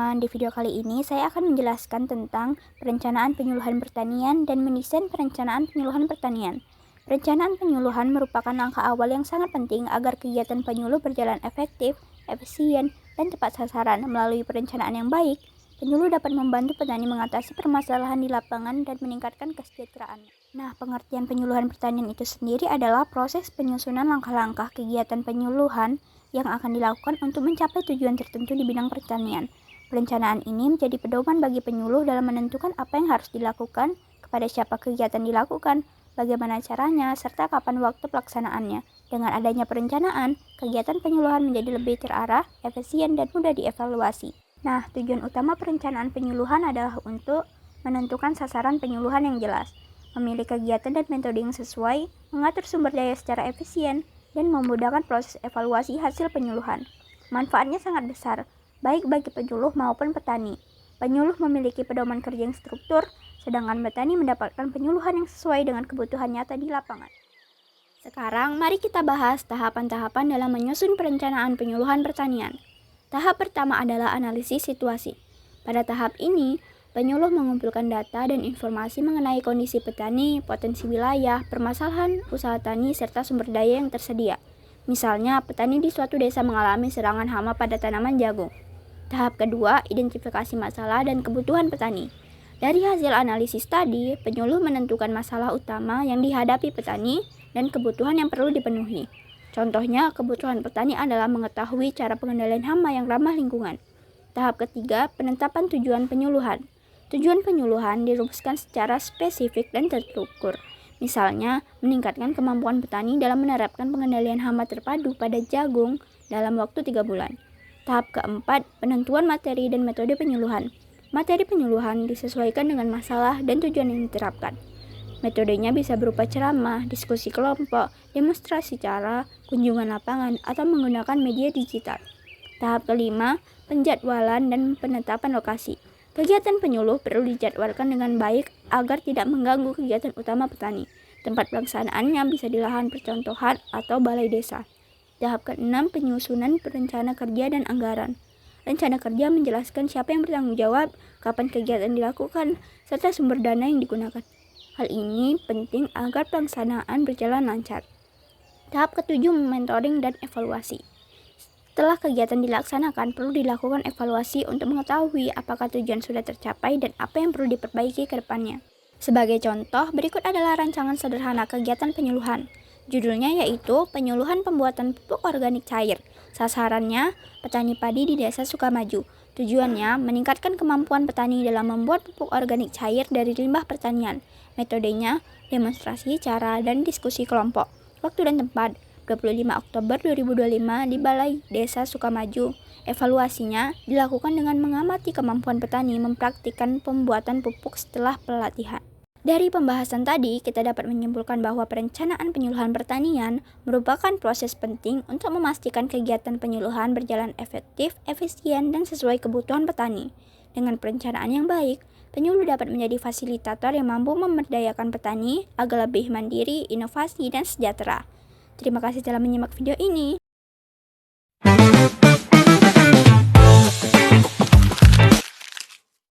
teman-teman, di video kali ini saya akan menjelaskan tentang perencanaan penyuluhan pertanian dan mendesain perencanaan penyuluhan pertanian. Perencanaan penyuluhan merupakan langkah awal yang sangat penting agar kegiatan penyuluh berjalan efektif, efisien, dan tepat sasaran. Melalui perencanaan yang baik, penyuluh dapat membantu petani mengatasi permasalahan di lapangan dan meningkatkan kesejahteraan. Nah, pengertian penyuluhan pertanian itu sendiri adalah proses penyusunan langkah-langkah kegiatan penyuluhan yang akan dilakukan untuk mencapai tujuan tertentu di bidang pertanian. Perencanaan ini menjadi pedoman bagi penyuluh dalam menentukan apa yang harus dilakukan, kepada siapa kegiatan dilakukan, bagaimana caranya, serta kapan waktu pelaksanaannya. Dengan adanya perencanaan, kegiatan penyuluhan menjadi lebih terarah, efisien, dan mudah dievaluasi. Nah, tujuan utama perencanaan penyuluhan adalah untuk menentukan sasaran penyuluhan yang jelas, memilih kegiatan dan metode yang sesuai, mengatur sumber daya secara efisien, dan memudahkan proses evaluasi hasil penyuluhan. Manfaatnya sangat besar, baik bagi penyuluh maupun petani. Penyuluh memiliki pedoman kerja yang struktur, sedangkan petani mendapatkan penyuluhan yang sesuai dengan kebutuhan nyata di lapangan. Sekarang, mari kita bahas tahapan-tahapan dalam menyusun perencanaan penyuluhan pertanian. Tahap pertama adalah analisis situasi. Pada tahap ini, penyuluh mengumpulkan data dan informasi mengenai kondisi petani, potensi wilayah, permasalahan usaha tani, serta sumber daya yang tersedia. Misalnya, petani di suatu desa mengalami serangan hama pada tanaman jagung. Tahap kedua, identifikasi masalah dan kebutuhan petani. Dari hasil analisis tadi, penyuluh menentukan masalah utama yang dihadapi petani dan kebutuhan yang perlu dipenuhi. Contohnya, kebutuhan petani adalah mengetahui cara pengendalian hama yang ramah lingkungan. Tahap ketiga, penetapan tujuan penyuluhan. Tujuan penyuluhan dirumuskan secara spesifik dan terstruktur. Misalnya, meningkatkan kemampuan petani dalam menerapkan pengendalian hama terpadu pada jagung dalam waktu 3 bulan. Tahap keempat, penentuan materi dan metode penyuluhan. Materi penyuluhan disesuaikan dengan masalah dan tujuan yang diterapkan. Metodenya bisa berupa ceramah, diskusi kelompok, demonstrasi cara, kunjungan lapangan, atau menggunakan media digital. Tahap kelima, penjadwalan dan penetapan lokasi. Kegiatan penyuluh perlu dijadwalkan dengan baik agar tidak mengganggu kegiatan utama petani. Tempat pelaksanaannya bisa di lahan percontohan atau balai desa. Tahap keenam, penyusunan rencana kerja dan anggaran. Rencana kerja menjelaskan siapa yang bertanggung jawab, kapan kegiatan dilakukan, serta sumber dana yang digunakan. Hal ini penting agar pelaksanaan berjalan lancar. Tahap ketujuh, mentoring dan evaluasi. Setelah kegiatan dilaksanakan, perlu dilakukan evaluasi untuk mengetahui apakah tujuan sudah tercapai dan apa yang perlu diperbaiki ke depannya. Sebagai contoh, berikut adalah rancangan sederhana kegiatan penyuluhan. Judulnya yaitu Penyuluhan Pembuatan Pupuk Organik Cair. Sasarannya, petani padi di Desa Sukamaju. Tujuannya, meningkatkan kemampuan petani dalam membuat pupuk organik cair dari limbah pertanian. Metodenya, demonstrasi cara dan diskusi kelompok. Waktu dan tempat, 25 Oktober 2025 di Balai Desa Sukamaju. Evaluasinya dilakukan dengan mengamati kemampuan petani mempraktikkan pembuatan pupuk setelah pelatihan. Dari pembahasan tadi, kita dapat menyimpulkan bahwa perencanaan penyuluhan pertanian merupakan proses penting untuk memastikan kegiatan penyuluhan berjalan efektif, efisien, dan sesuai kebutuhan petani. Dengan perencanaan yang baik, penyuluh dapat menjadi fasilitator yang mampu memberdayakan petani agar lebih mandiri, inovasi, dan sejahtera. Terima kasih telah menyimak video ini.